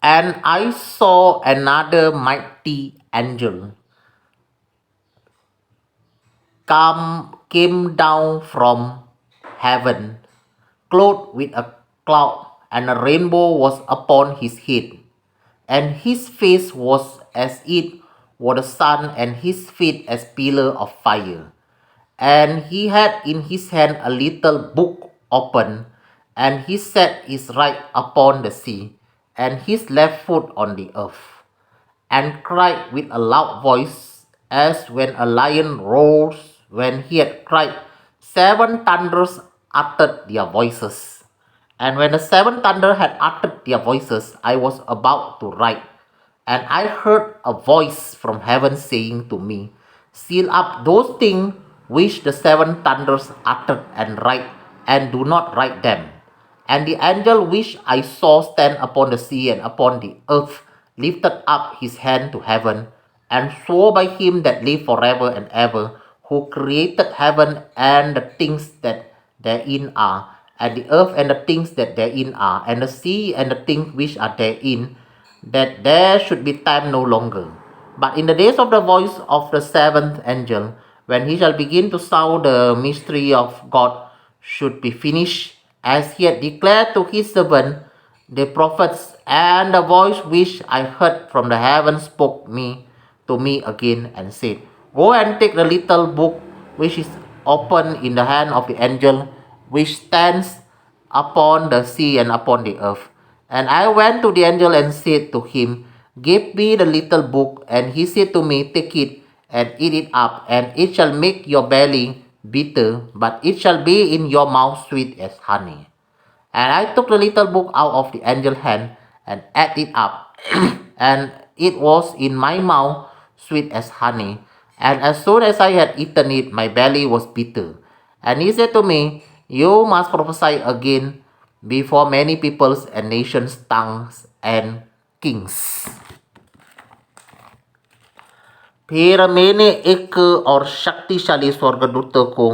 And I saw another mighty angel came down from heaven, clothed with a cloud, and a rainbow was upon his head. And his face was as it were the sun, and his feet as pillar of fire. And he had in his hand a little book open, and he set his right upon the sea, and his left foot on the earth, and cried with a loud voice, as when a lion roars. When he had cried, 7 thunders uttered their voices. And when the 7 thunder had uttered their voices, I was about to write. And I heard a voice from heaven saying to me, seal up those things which the 7 thunders uttered, and write, and do not write them. And the angel which I saw stand upon the sea and upon the earth lifted up his hand to heaven, and swore by him that live forever and ever, who created heaven and the things that therein are, and the earth and the things that therein are, and the sea and the things which are therein, that there should be time no longer. But in the days of the voice of the seventh angel, when he shall begin to sound, the mystery of God should be finished, as he had declared to his servant the prophets. And the voice which I heard from the heaven spoke to me again, and said, go and take the little book which is open in the hand of the angel which stands upon the sea and upon the earth. And I went to the angel and said to him, give me the little book. And he said to me, take it and eat it up, and it shall make your belly bitter, but it shall be in your mouth sweet as honey. And I took the little book out of the angel's hand and ate it up, and it was in my mouth sweet as honey. And as soon as I had eaten it, my belly was bitter. And he said to me, you must prophesy again before many peoples and nations, tongues and kings. फिर मैंने एक और शक्तिशाली स्वर्गदूत को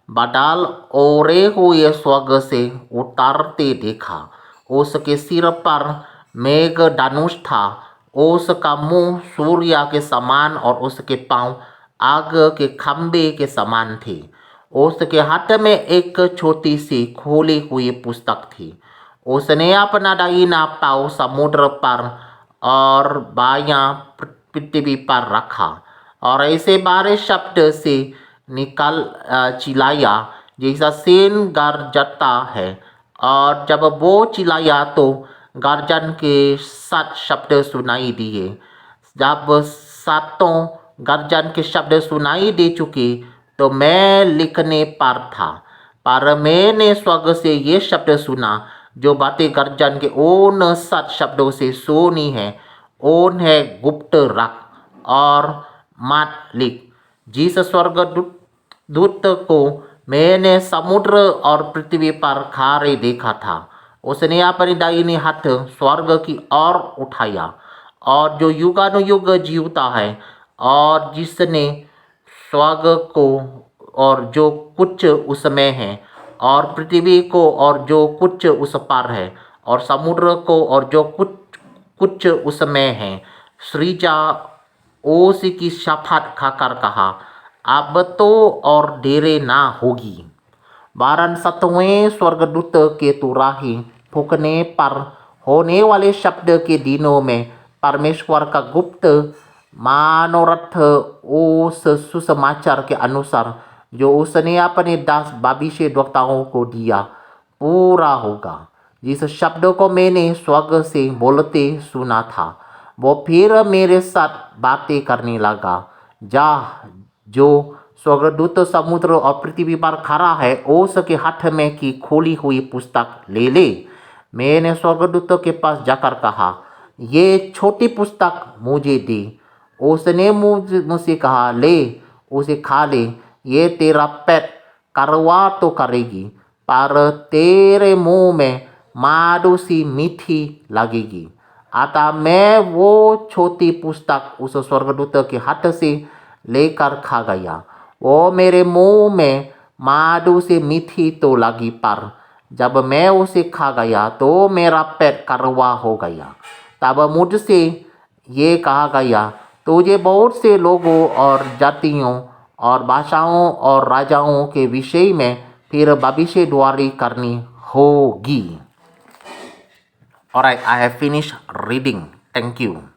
बादल ओढ़े हुए स्वर्ग से उतारते देखा। उसके सिर पर मेघ धनुष था, उसका मुंह सूर्य के समान और उसके पांव आग के खंभे के समान थे। उसके हाथ में एक छोटी सी खोली हुई पुस्तक थी। उसने अपना दाहिना पांव समुद्र पर और बायां पृथ्वी पर रखा, और ऐसे बारह शब्द से निकल चिल्लाया जैसा सेन गरजता है। और जब वो चिल्लाया तो गर्जन के 7 शब्द सुनाई दिए। जब 7 गर्जन के शब्द सुनाई दे चुके तो मैं लिखने पर था, पर मैंने स्वर्ग से ये शब्द सुना जो बातें गर्जन के उन 7 शब्दों से सुनी है, उन्हें गुप्त रख और मत लिख। जिस स्वर्गदूत को मैंने समुद्र और पृथ्वी पर खड़े देखा था, उसने अपनी दाहिनी हाथ स्वर्ग की ओर उठाया, और जो युगानुयुग जीवता है, और जिसने स्वर्ग को और जो कुछ उसमें है, और पृथ्वी को और जो कुछ उस पर है, और समुद्र को और जो कुछ उसमें है, सृजा उसकी शपथ खाकर कहा, अब तो और देरी ना होगी। 7वें स्वर्गदूत के तुरही फूंकने पर होने वाले शब्द के दिनों में परमेश्वर का गुप्त मनोरथ उस सुसमाचार के अनुसार जो उसने अपने दास भविष्यद्वक्ताओं को दिया पूरा होगा। जिस शब्द को मैंने स्वर्ग से बोलते सुना था, वो फिर मेरे साथ बातें करने लगा, जा, जो स्वर्गदूत समुद्र और पृथ्वी पर खड़ा है, उसके हाथ में की खोली हुई पुस्तक ले ले। मैंने स्वर्गदूत के पास जाकर कहा, ये छोटी पुस्तक मुझे दे। उसने मुझसे कहा, ले, उसे खा ले, ये तेरा पेट कड़वा तो करेगी, पर तेरे मुंह में मधु सी मीठी लगेगी। अतः मैं वो छोटी पुस्तक उस स्वर्गदूत के हाथ से लेकर खा गया। वो मेरे मुंह में मधु से मीठी तो लगी, पर जब मैं उसे खा गया तो मेरा पेट कड़वा हो गया। तब मुझसे ये कहा गया, तुझे बहुत से लोगों और जातियों और भाषाओं और राजाओं के विषय में फिर भविष्यवाणी करनी होगी. Alright, I have finished reading. Thank you.